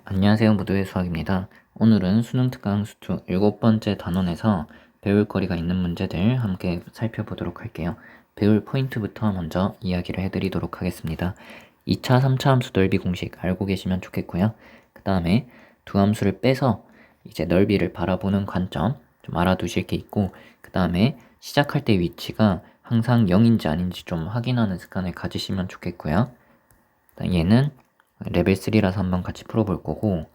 안녕하세요. 무도의 수학입니다. 오늘은 수능 특강 수투 7번째 단원에서 배울 거리가 있는 문제들 함께 살펴보도록 할게요. 배울 포인트부터 먼저 이야기를 해드리도록 하겠습니다. 2차, 3차 함수 넓이 공식 알고 계시면 좋겠고요. 그 다음에 두 함수를 빼서 이제 넓이를 바라보는 관점 좀 알아두실 게 있고, 그 다음에 시작할 때 위치가 항상 0인지 아닌지 좀 확인하는 습관을 가지시면 좋겠고요. 얘는 레벨 3라서 한번 같이 풀어볼 거고,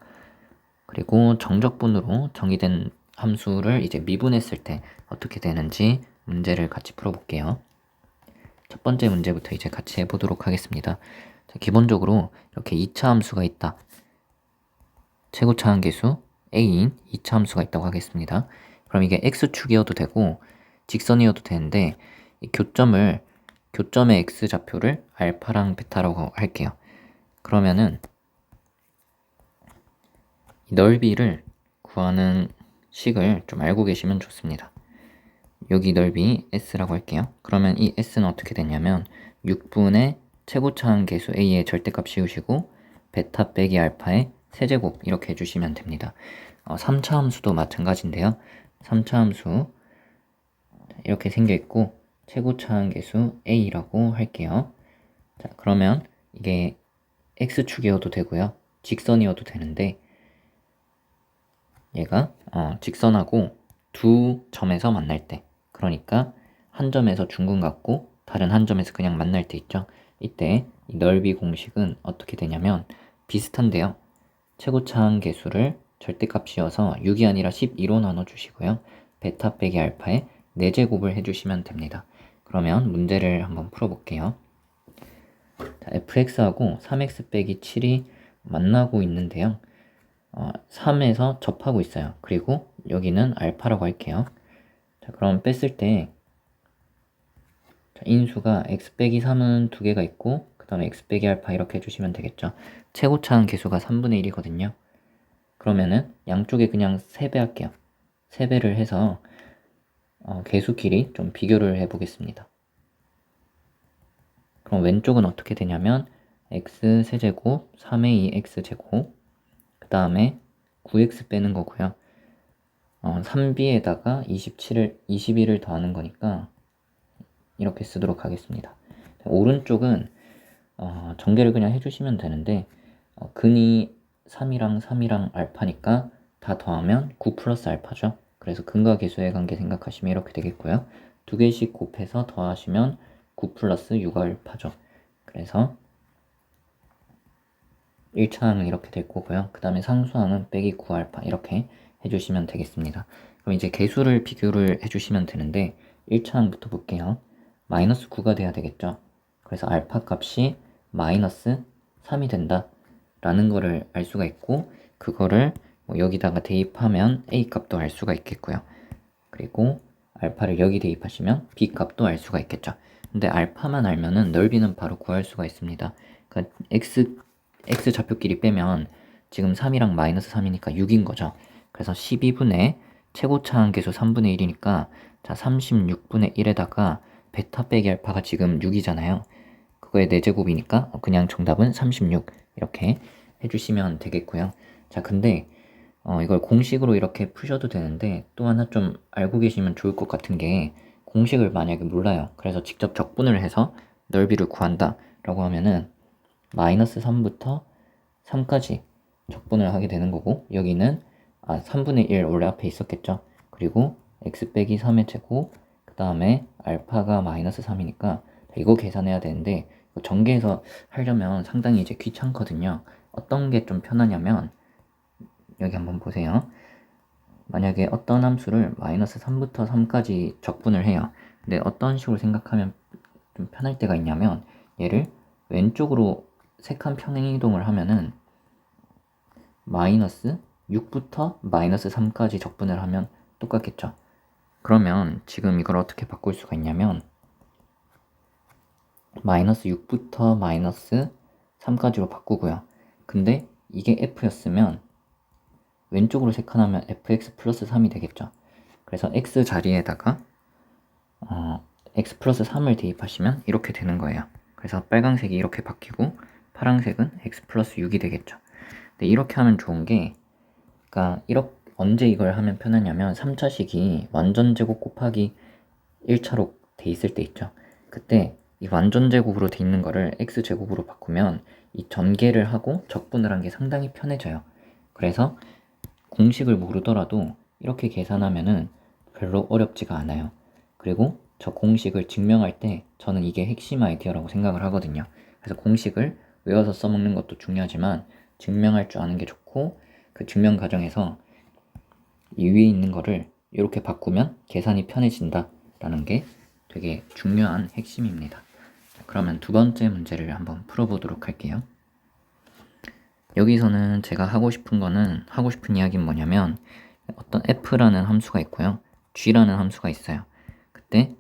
그리고 정적분으로 정의된 함수를 이제 미분했을 때 어떻게 되는지 문제를 같이 풀어볼게요. 첫 번째 문제부터 이제 같이 해보도록 하겠습니다. 자, 기본적으로 이렇게 2차 함수가 있다. 최고차 한계수 a인 2차 함수가 있다고 하겠습니다. 그럼 이게 x축이어도 되고 직선이어도 되는데 이 교점의 x좌표를 알파랑 베타라고 할게요. 그러면은 이 넓이를 구하는 식을 좀 알고 계시면 좋습니다. 여기 넓이 s라고 할게요. 그러면 이 s는 어떻게 되냐면 6분의 최고차항 계수 a의 절대값 씌우시고 베타 빼기 알파의 세제곱 이렇게 해주시면 됩니다. 3차 함수도 마찬가지인데요. 3차 함수 이렇게 생겨있고 최고차항 계수 a라고 할게요. 자, 그러면 이게 x축이어도 되고요. 직선이어도 되는데 얘가 직선하고 두 점에서 만날 때, 그러니까 한 점에서 중근 같고 다른 한 점에서 그냥 만날 때 있죠. 이때 이 넓이 공식은 어떻게 되냐면 비슷한데요. 최고차항 계수를 절대값 씌워서 6이 아니라 12로 나눠주시고요. 베타 빼기 알파의 4제곱을 해주시면 됩니다. 그러면 문제를 한번 풀어볼게요. 자, fx하고 3x 빼기 7이 만나고 있는데요. 3에서 접하고 있어요. 그리고 여기는 알파라고 할게요. 자, 그럼 뺐을 때 인수가 x 빼기 3은 두 개가 있고 그 다음에 x 빼기 알파 이렇게 해주시면 되겠죠. 최고차항 계수가 3분의 1이거든요. 그러면은 양쪽에 그냥 3배 할게요. 3배를 해서 계수끼리 좀 비교를 해보겠습니다. 그럼 왼쪽은 어떻게 되냐면 x 세제곱 3a x제곱 그 다음에 9x 빼는 거고요. 3b에다가 21을 더하는 거니까 이렇게 쓰도록 하겠습니다. 오른쪽은 전개를 그냥 해주시면 되는데 근이 3이랑 3이랑 알파니까 다 더하면 9 플러스 알파죠. 그래서 근과 계수의 관계 생각하시면 이렇게 되겠고요. 두 개씩 곱해서 더하시면 9 플러스 6 알파죠. 그래서 1차항은 이렇게 될 거고요. 그 다음에 상수항은 빼기 9알파 이렇게 해주시면 되겠습니다. 그럼 이제 개수를 비교를 해주시면 되는데 1차항부터 볼게요. 마이너스 9가 돼야 되겠죠. 그래서 알파 값이 마이너스 3이 된다 라는 거를 알 수가 있고, 그거를 뭐 여기다가 대입하면 a 값도 알 수가 있겠고요. 그리고 알파를 여기 대입하시면 b 값도 알 수가 있겠죠. 근데 알파만 알면은 넓이는 바로 구할 수가 있습니다. 그러니까 x 좌표끼리 빼면 지금 3이랑 마이너스 3이니까 6인 거죠. 그래서 12분의 최고차항 계수 3분의 1이니까 자 36분의 1에다가 베타 빼기 알파가 지금 6이잖아요. 그거의 4제곱이니까 그냥 정답은 36 이렇게 해주시면 되겠고요. 자 근데 이걸 공식으로 이렇게 푸셔도 되는데 또 하나 좀 알고 계시면 좋을 것 같은 게, 공식을 만약에 몰라요. 그래서 직접 적분을 해서 넓이를 구한다 라고 하면은 마이너스 3부터 3까지 적분을 하게 되는 거고, 여기는 3분의 1 원래 앞에 있었겠죠. 그리고 x 빼기 3의 제곱 그 다음에 알파가 마이너스 3이니까 이거 계산해야 되는데 전개해서 하려면 상당히 이제 귀찮거든요. 어떤 게 좀 편하냐면 여기 한번 보세요. 만약에 어떤 함수를 마이너스 3부터 3까지 적분을 해요. 근데 어떤 식으로 생각하면 좀 편할 때가 있냐면, 얘를 왼쪽으로 세칸 평행이동을 하면은 마이너스 6부터 마이너스 3까지 적분을 하면 똑같겠죠. 그러면 지금 이걸 어떻게 바꿀 수가 있냐면 마이너스 6부터 마이너스 3까지로 바꾸고요. 근데 이게 f였으면 왼쪽으로 세칸하면 fx 플러스 3이 되겠죠. 그래서 x 자리에다가 x 플러스 3을 대입하시면 이렇게 되는 거예요. 그래서 빨강색이 이렇게 바뀌고 파란색은 x 플러스 6이 되겠죠. 근데 이렇게 하면 좋은 게, 그러니까 언제 이걸 하면 편하냐면 3차식이 완전 제곱 곱하기 1차로 돼 있을 때 있죠. 그때 이 완전 제곱으로 돼 있는 거를 x 제곱으로 바꾸면 이 전개를 하고 적분을 한 게 상당히 편해져요. 그래서 공식을 모르더라도 이렇게 계산하면은 별로 어렵지가 않아요. 그리고 저 공식을 증명할 때 저는 이게 핵심 아이디어라고 생각을 하거든요. 그래서 공식을 외워서 써먹는 것도 중요하지만 증명할 줄 아는 게 좋고, 그 증명 과정에서 이 위에 있는 거를 이렇게 바꾸면 계산이 편해진다 라는 게 되게 중요한 핵심입니다. 자, 그러면 두 번째 문제를 한번 풀어보도록 할게요. 여기서는 제가 하고 싶은 이야기는 뭐냐면, 어떤 f라는 함수가 있고요, g라는 함수가 있어요. 그때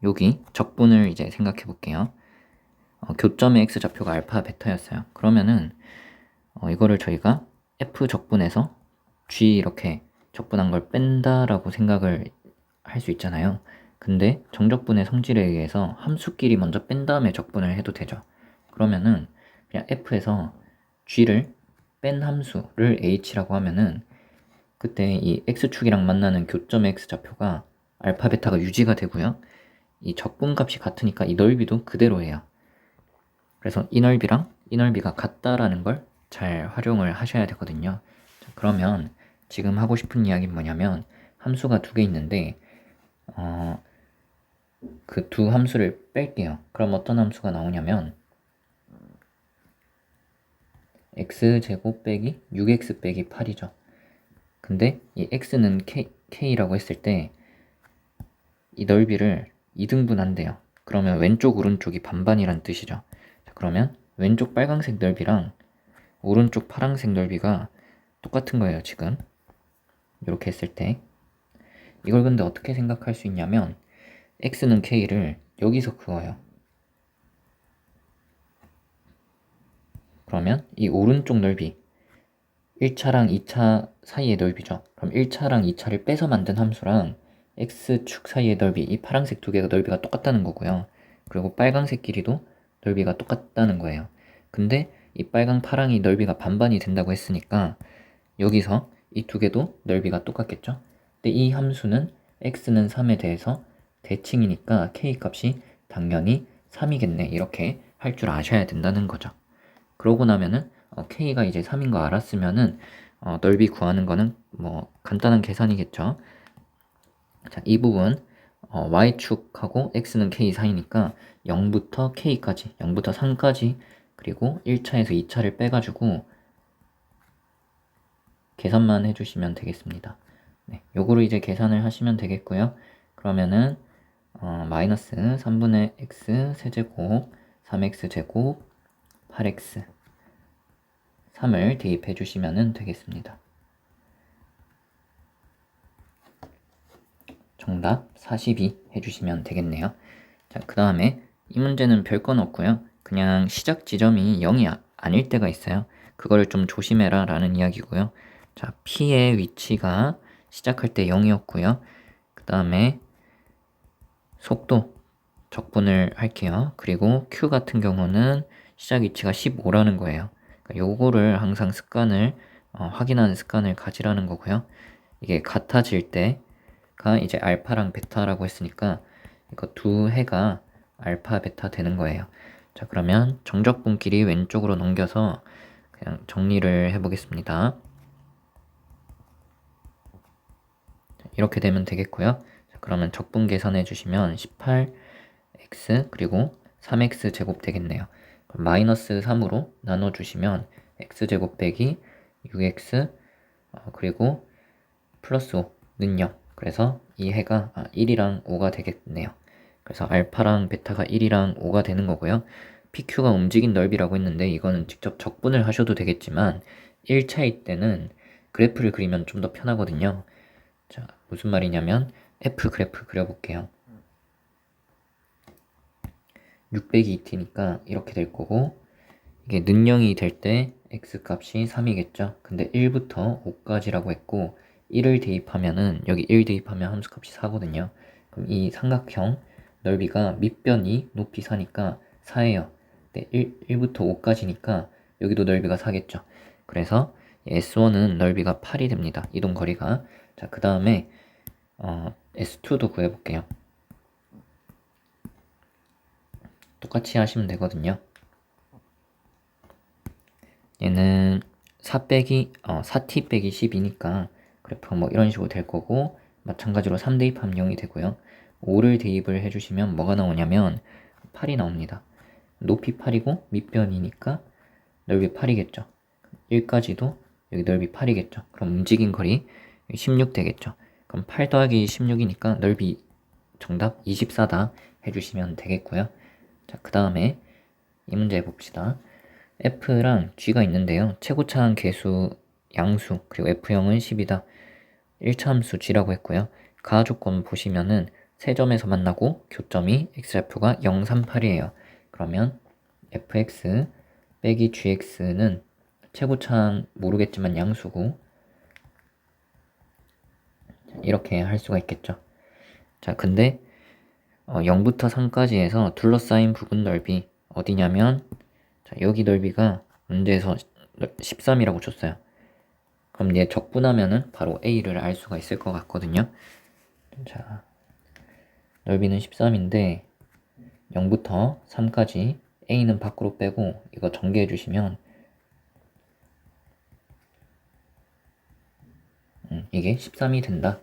여기 적분을 이제 생각해 볼게요. 교점의 x 좌표가 알파 베타였어요. 그러면은 이거를 저희가 f 적분에서 g 이렇게 적분한 걸 뺀다라고 생각을 할 수 있잖아요. 근데 정적분의 성질에 의해서 함수끼리 먼저 뺀 다음에 적분을 해도 되죠. 그러면은 그냥 f에서 g를 뺀 함수를 h라고 하면은 그때 이 x축이랑 만나는 교점의 x좌표가 알파 베타가 유지가 되고요, 이 적분값이 같으니까 이 넓이도 그대로예요. 그래서 이 넓이랑 이 넓이가 같다라는 걸 잘 활용을 하셔야 되거든요. 자, 그러면 지금 하고 싶은 이야기는 뭐냐면, 함수가 두 개 있는데 그 두 함수를 뺄게요. 그럼 어떤 함수가 나오냐면 x제곱 빼기 6x 빼기 8이죠. 근데 이 x는 k라고 했을 때 이 넓이를 2등분한대요. 그러면 왼쪽 오른쪽이 반반이란 뜻이죠. 자, 그러면 왼쪽 빨강색 넓이랑 오른쪽 파란색 넓이가 똑같은 거예요. 지금 이렇게 했을 때 이걸 근데 어떻게 생각할 수 있냐면, x는 k를 여기서 그어요. 그러면 이 오른쪽 넓이 1차랑 2차 사이의 넓이죠. 그럼 1차랑 2차를 빼서 만든 함수랑 x축 사이의 넓이, 이 파란색 두 개가 넓이가 똑같다는 거고요. 그리고 빨강색 길이도 넓이가 똑같다는 거예요. 근데 이 빨강 파랑이 넓이가 반반이 된다고 했으니까 여기서 이 두 개도 넓이가 똑같겠죠. 근데 이 함수는 x는 3에 대해서 대칭이니까 k 값이 당연히 3이겠네, 이렇게 할 줄 아셔야 된다는 거죠. 그러고 나면은 k가 이제 3인 거 알았으면은 넓이 구하는 거는 뭐 간단한 계산이겠죠. 자, 이 부분 y축하고 x는 k 사이니까 0부터 k까지, 0부터 3까지, 그리고 1차에서 2차를 빼가지고 계산만 해주시면 되겠습니다. 네, 요거를 이제 계산을 하시면 되겠고요. 그러면은 마이너스 3분의 x 세제곱 3x 제곱 8x 3을 대입해 주시면 되겠습니다. 정답 42 해주시면 되겠네요. 자, 그 다음에 이 문제는 별건 없고요. 그냥 시작 지점이 0이 아닐 때가 있어요. 그걸 좀 조심해라 라는 이야기고요. 자, P의 위치가 시작할 때 0이었고요. 그 다음에 속도 적분을 할게요. 그리고 Q 같은 경우는 시작 위치가 15라는 거예요. 그러니까 요거를 항상 습관을 확인하는 습관을 가지라는 거고요. 이게 같아질 때가 이제 알파랑 베타라고 했으니까 이거 두 해가 알파 베타 되는 거예요. 자, 그러면 정적분끼리 왼쪽으로 넘겨서 그냥 정리를 해보겠습니다. 이렇게 되면 되겠고요. 자, 그러면 적분 계산해 주시면 18x 그리고 3x 제곱 되겠네요. 그럼 마이너스 3으로 나눠주시면 x제곱 빼기 6x 그리고 플러스 5는 0. 그래서 이 해가 1이랑 5가 되겠네요. 그래서 알파랑 베타가 1이랑 5가 되는 거고요. PQ가 움직인 넓이라고 했는데 이거는 직접 적분을 하셔도 되겠지만 1차일 때는 그래프를 그리면 좀 더 편하거든요. 자, 무슨 말이냐면 F 그래프 그려볼게요. 6 빼기 2t니까 이렇게 될 거고, 이게 는 0이 될 때 x값이 3이겠죠. 근데 1부터 5까지라고 했고 1을 대입하면은 여기 1 대입하면 함수값이 4거든요. 그럼 이 삼각형 넓이가 밑변이 높이 4니까 4예요. 근데 1부터 5까지니까 여기도 넓이가 4겠죠. 그래서 S1은 넓이가 8이 됩니다. 이동 거리가. 자, 그 다음에 S2도 구해볼게요. 똑같이 하시면 되거든요. 얘는 4t 빼기 10이니까 그래프가 뭐 이런 식으로 될 거고, 마찬가지로 3 대입하면 0이 되고요. 5를 대입을 해주시면 뭐가 나오냐면 8이 나옵니다. 높이 8이고 밑변이니까 넓이 8이겠죠. 1까지도 여기 넓이 8이겠죠. 그럼 움직인 거리 16 되겠죠. 그럼 8 더하기 16이니까 넓이 정답 24다 해주시면 되겠고요. 자, 그 다음에 이 문제 봅시다. F랑 G가 있는데요. 최고차항 계수 양수 그리고 F형은 10이다. 1차 함수 G라고 했고요. 가 조건 보시면은 세 점에서 만나고 교점이 x좌표가 0, 3, 8이에요. 그러면 fx 빼기 gx는 최고차항 모르겠지만 양수고, 이렇게 할 수가 있겠죠. 자, 근데 0부터 3까지 해서 둘러싸인 부분 넓이 어디냐면, 자, 여기 넓이가 문제에서 13이라고 줬어요. 그럼 얘 적분하면은 바로 a를 알 수가 있을 것 같거든요. 자, 넓이는 13인데 0부터 3까지 a는 밖으로 빼고 이거 전개해 주시면 이게 13이 된다.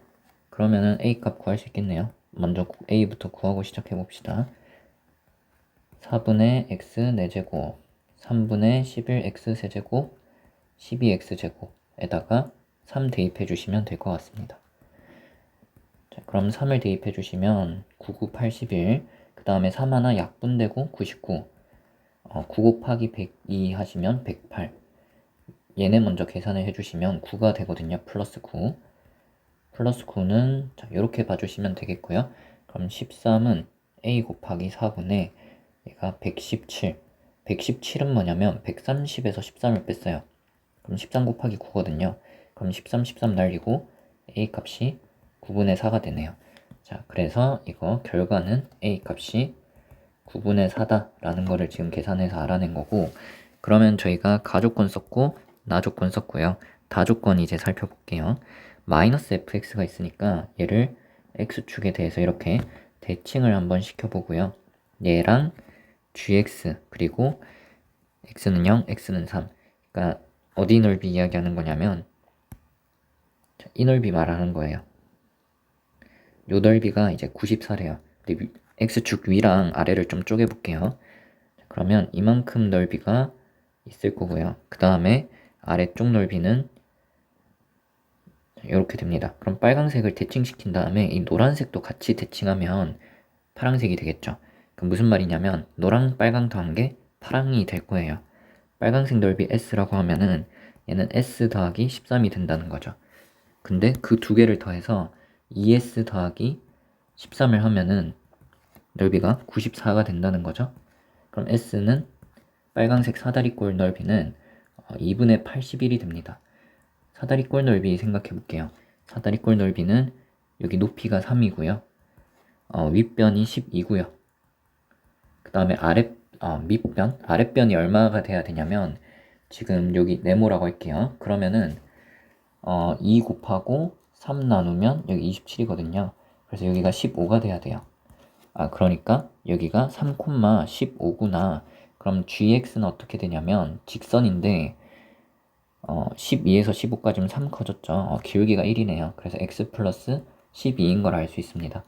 그러면은 a 값 구할 수 있겠네요. 먼저 a부터 구하고 시작해 봅시다. 4분의 x 4제곱, 3분의 11x 세제곱, 12x 제곱에다가 3 대입해 주시면 될 것 같습니다. 자, 그럼 3을 대입해 주시면 9, 9, 81, 그 다음에 3 하나 약분되고 99, 9 곱하기 102 하시면 108. 얘네 먼저 계산을 해주시면 9가 되거든요. 플러스 9. 플러스 9는 자, 이렇게 봐주시면 되겠고요. 그럼 13은 a 곱하기 4분의 얘가 117. 117은 뭐냐면 130에서 13을 뺐어요. 그럼 13 곱하기 9거든요. 그럼 13, 13 날리고 a 값이 9분의 4가 되네요. 자, 그래서 이거 결과는 a 값이 9분의 4다 라는 거를 지금 계산해서 알아낸 거고, 그러면 저희가 가조건 썼고 나조건 썼고요. 다조건 이제 살펴볼게요. 마이너스 fx가 있으니까 얘를 x축에 대해서 이렇게 대칭을 한번 시켜보고요. 얘랑 gx 그리고 x는 0, x는 3. 그러니까 어디 넓이 이야기하는 거냐면 이 넓이 말하는 거예요. 요 넓이가 이제 94래요. 근데 x축 위랑 아래를 좀 쪼개볼게요. 그러면 이만큼 넓이가 있을 거고요. 그 다음에 아래쪽 넓이는 이렇게 됩니다. 그럼 빨간색을 대칭시킨 다음에 이 노란색도 같이 대칭하면 파란색이 되겠죠. 그럼 무슨 말이냐면 노랑 빨강 더한 게 파랑이 될 거예요. 빨간색 넓이 S라고 하면은 얘는 S 더하기 13이 된다는 거죠. 근데 그 두 개를 더해서 2S 더하기 13을 하면은 넓이가 94가 된다는 거죠. 그럼 S는 빨간색 사다리꼴 넓이는 2분의 81이 됩니다. 사다리꼴 넓이 생각해 볼게요. 사다리꼴 넓이는 여기 높이가 3이고요. 윗변이 12고요. 그 다음에 아랫변이 얼마가 돼야 되냐면, 지금 여기 네모라고 할게요. 그러면은 2 곱하고 3 나누면 여기 27이거든요. 그래서 여기가 15가 돼야 돼요. 그러니까 여기가 3,15구나. 그럼 gx는 어떻게 되냐면 직선인데 12에서 15까지면 3 커졌죠. 기울기가 1이네요. 그래서 x 플러스 12인 걸 알 수 있습니다.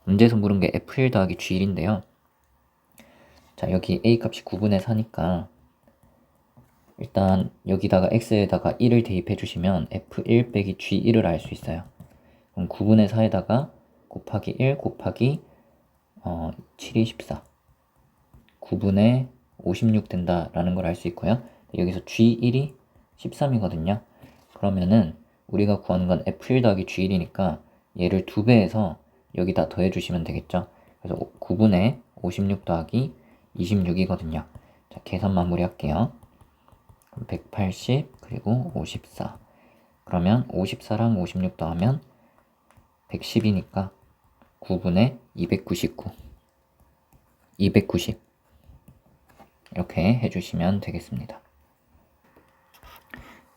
문제에서 물은 게 f1 더하기 g1인데요. 자, 여기 a 값이 9분의 4니까 일단 여기다가 x에다가 1을 대입해 주시면 f1 빼기 g1을 알 수 있어요. 그럼 9분의 4에다가 곱하기 1 곱하기 7이 14, 9분의 56 된다라는 걸 알 수 있고요. 여기서 g1이 13이거든요. 그러면은 우리가 구하는 건 f1 더하기 g1이니까 얘를 2배해서 여기다 더해주시면 되겠죠. 그래서 9분의 56 더하기 26이거든요. 자, 계산 마무리 할게요. 180 그리고 54. 그러면 54랑 56 더하면 110이니까 9분의 299. 290. 이렇게 해주시면 되겠습니다.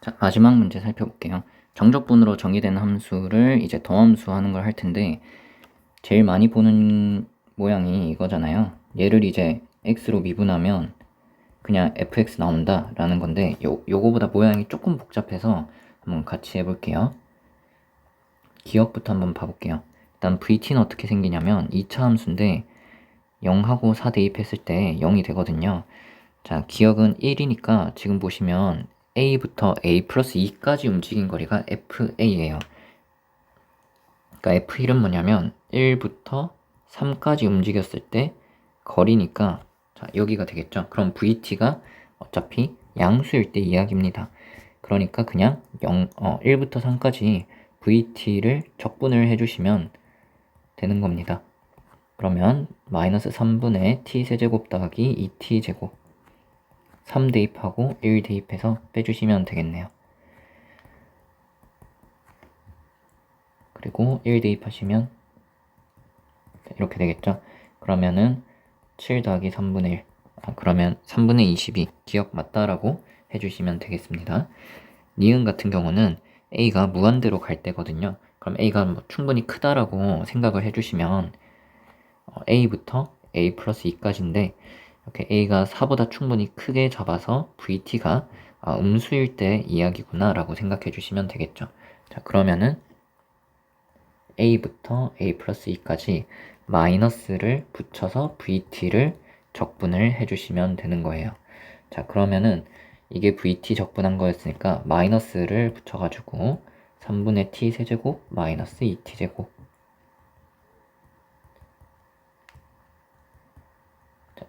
자, 마지막 문제 살펴볼게요. 정적분으로 정의된 함수를 이제 더함수 하는 걸 할 텐데, 제일 많이 보는 모양이 이거잖아요. 얘를 이제 x로 미분하면 그냥 fx 나온다 라는 건데, 요거보다 모양이 조금 복잡해서 한번 같이 해볼게요. 기억부터 한번 봐볼게요. 일단 vt는 어떻게 생기냐면 2차 함수인데 0하고 4 대입했을 때 0이 되거든요. 자, 기억은 1이니까 지금 보시면 a부터 a 플러스 2까지 움직인 거리가 fa예요. 그러니까 f1은 뭐냐면 1부터 3까지 움직였을 때 거리니까, 자, 여기가 되겠죠. 그럼 vt가 어차피 양수일 때 이야기입니다. 그러니까 그냥 1부터 3까지 vt를 적분을 해주시면 되는 겁니다. 그러면 마이너스 3분의 t세제곱 더하기 2t제곱 3 대입하고 1 대입해서 빼주시면 되겠네요. 그리고 1 대입하시면 이렇게 되겠죠. 그러면은 7 더하기 3분의 1, 그러면 3분의 22 기억 맞다라고 해주시면 되겠습니다. 니은 같은 경우는 a가 무한대로 갈 때거든요. 그럼 a가 뭐 충분히 크다라고 생각을 해주시면 a부터 a 플러스 2까지인데, 이렇게 a가 4보다 충분히 크게 잡아서 vt가 음수일 때 이야기구나 라고 생각해 주시면 되겠죠. 자, 그러면은 a부터 a 플러스 2까지 마이너스를 붙여서 vt를 적분을 해주시면 되는 거예요. 자, 그러면은 이게 vt 적분한 거였으니까 마이너스를 붙여가지고 3분의 t 세제곱 마이너스 2t 제곱,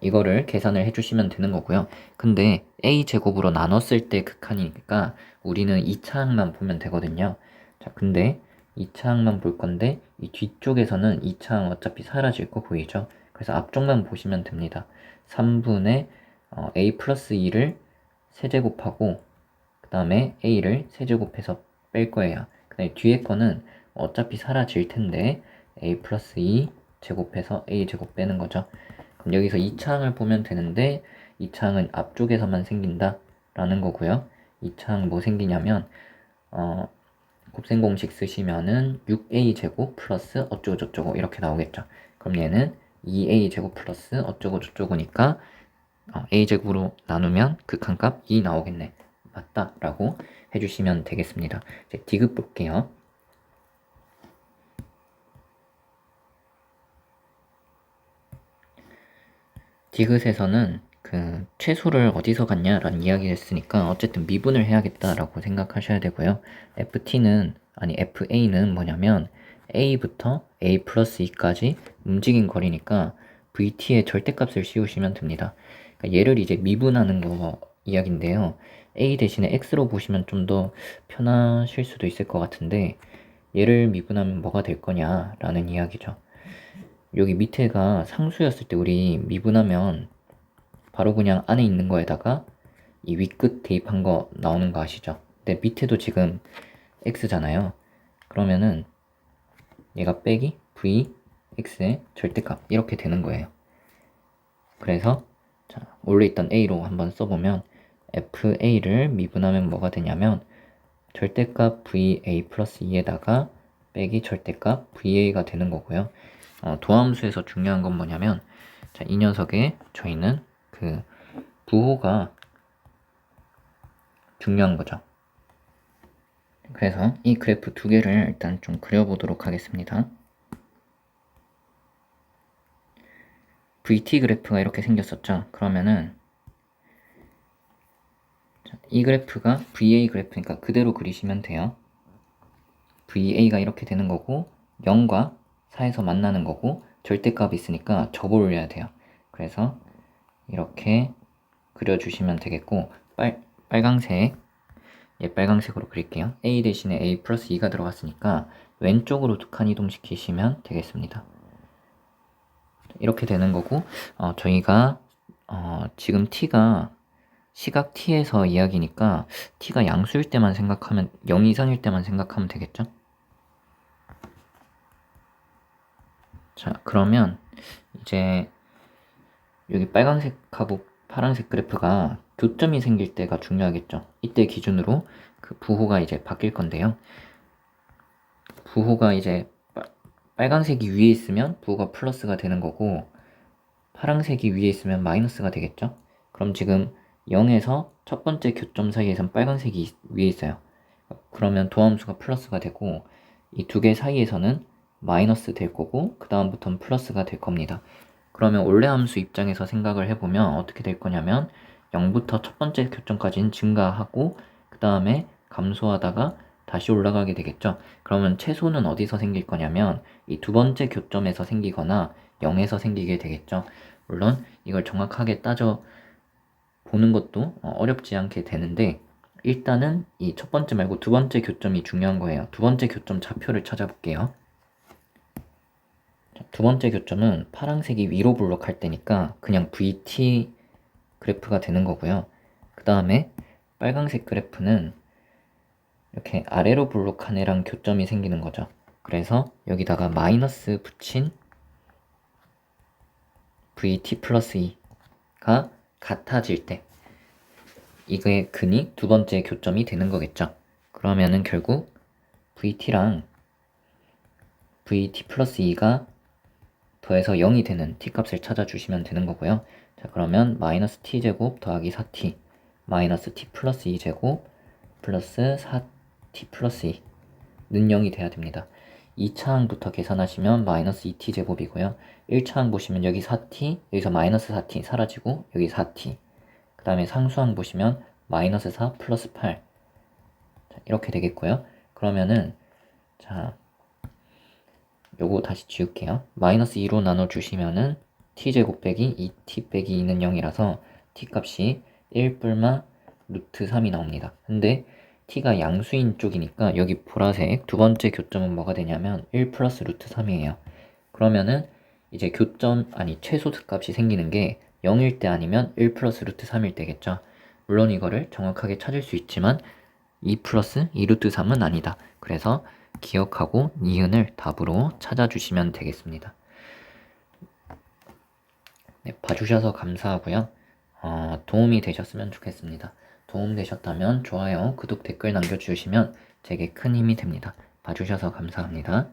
이거를 계산을 해주시면 되는 거고요. 근데 a제곱으로 나눴을 때 극한이니까 우리는 2차항만 보면 되거든요. 자, 근데 2차항만 볼 건데 이 뒤쪽에서는 2차항 어차피 사라질 거 보이죠? 그래서 앞쪽만 보시면 됩니다. 3분의 a 플러스 2를 세제곱하고 그 다음에 a를 세제곱해서 뺄 거예요. 그 다음에 뒤에 거는 어차피 사라질 텐데 a 플러스 2 제곱해서 a 제곱 빼는 거죠. 그럼 여기서 2차항을 보면 되는데 2차항은 앞쪽에서만 생긴다 라는 거고요. 2차항 뭐 생기냐면 곱셈 공식 쓰시면은 6a 제곱 플러스 어쩌고 저쩌고 이렇게 나오겠죠. 그럼 얘는 2a 제곱 플러스 어쩌고 저쩌고니까 a 제곱으로 나누면 극한값 2 나오겠네. 맞다 라고 해주시면 되겠습니다. 이제 디귿 볼게요. 디귿에서는 그 최소를 어디서 갖냐라는 이야기를 했으니까 어쨌든 미분을 해야겠다라고 생각하셔야 되고요. FA는 뭐냐면 A부터 A 플러스 2까지 움직인 거리니까 VT의 절대값을 씌우시면 됩니다. 그러니까 얘를 이제 미분하는 거 이야기인데요. A 대신에 X로 보시면 좀 더 편하실 수도 있을 것 같은데, 얘를 미분하면 뭐가 될 거냐라는 이야기죠. 여기 밑에가 상수였을 때 우리 미분하면 바로 그냥 안에 있는 거에다가 이 윗끝 대입한 거 나오는 거 아시죠? 근데 밑에도 지금 x잖아요. 그러면은 얘가 빼기 vx의 절대값 이렇게 되는 거예요. 그래서 자, 원래 있던 a로 한번 써보면 fa를 미분하면 뭐가 되냐면 절대값 va 플러스 2에다가 빼기 절대값 va가 되는 거고요. 도함수에서 중요한 건 뭐냐면, 자, 이 녀석에 저희는 그 부호가 중요한 거죠. 그래서 이 그래프 두 개를 일단 좀 그려보도록 하겠습니다. VT 그래프가 이렇게 생겼었죠. 그러면은 이 그래프가 VA 그래프니까 그대로 그리시면 돼요. VA가 이렇게 되는 거고 0과 4에서 만나는 거고 절대값이 있으니까 접어 올려야 돼요. 그래서 이렇게 그려주시면 되겠고, 빨강색, 빨강색으로 그릴게요. A 대신에 A 플러스 2가 들어갔으니까 왼쪽으로 두 칸 이동시키시면 되겠습니다. 이렇게 되는 거고, 저희가 지금 t가 시각 t에서 이야기니까 t가 양수일 때만 생각하면, 0 이상일 때만 생각하면 되겠죠? 자, 그러면 이제 여기 빨간색하고 파란색 그래프가 교점이 생길 때가 중요하겠죠. 이때 기준으로 그 그 부호가 이제 바뀔 건데요. 부호가 이제 빨간색이 위에 있으면 부호가 플러스가 되는 거고 파란색이 위에 있으면 마이너스가 되겠죠. 그럼 지금 0에서 첫 번째 교점 사이에선 빨간색이 위에 있어요. 그러면 도함수가 플러스가 되고 이 두 개 사이에서는 마이너스 될 거고 그 다음부터는 플러스가 될 겁니다. 그러면 올레 함수 입장에서 생각을 해보면 어떻게 될 거냐면 0부터 첫 번째 교점까지는 증가하고 그 다음에 감소하다가 다시 올라가게 되겠죠. 그러면 최소는 어디서 생길 거냐면 이 두 번째 교점에서 생기거나 0에서 생기게 되겠죠. 물론 이걸 정확하게 따져 보는 것도 어렵지 않게 되는데 일단은 이 첫 번째 말고 두 번째 교점이 중요한 거예요. 두 번째 교점 좌표를 찾아볼게요. 두 번째 교점은 파란색이 위로 블록할 때니까 그냥 VT 그래프가 되는 거고요. 그 다음에 빨간색 그래프는 이렇게 아래로 블록한 애랑 교점이 생기는 거죠. 그래서 여기다가 마이너스 붙인 VT 플러스 2가 같아질 때 이거의 근이 두 번째 교점이 되는 거겠죠. 그러면은 결국 VT랑 VT 플러스 2가 더해서 0이 되는 t값을 찾아주시면 되는 거고요. 자, 그러면 마이너스 t제곱 더하기 4t 마이너스 t 플러스 2제곱 플러스 4t 플러스 2는 0이 돼야 됩니다. 2차항부터 계산하시면 마이너스 2t제곱이고요. 1차항 보시면 여기 4t, 여기서 마이너스 4t 사라지고 여기 4t 그 다음에 상수항 보시면 마이너스 4 플러스 8 자, 이렇게 되겠고요. 그러면은 자 요거 다시 지울게요. 마이너스 2로 나눠주시면은 t제곱 빼기 2t 빼기 2는 0이라서 t값이 1 뿔마 루트 3이 나옵니다. 근데 t가 양수인 쪽이니까 여기 보라색 두 번째 교점은 뭐가 되냐면 1 플러스 루트 3이에요. 그러면은 이제 최소 값이 생기는 게 0일 때 아니면 1 플러스 루트 3일 때겠죠. 물론 이거를 정확하게 찾을 수 있지만 2 플러스 2 루트 3은 아니다. 그래서 기억하고 니은을 답으로 찾아주시면 되겠습니다. 네, 봐주셔서 감사하고요. 도움이 되셨으면 좋겠습니다. 도움 되셨다면 좋아요, 구독, 댓글 남겨주시면 제게 큰 힘이 됩니다. 봐주셔서 감사합니다.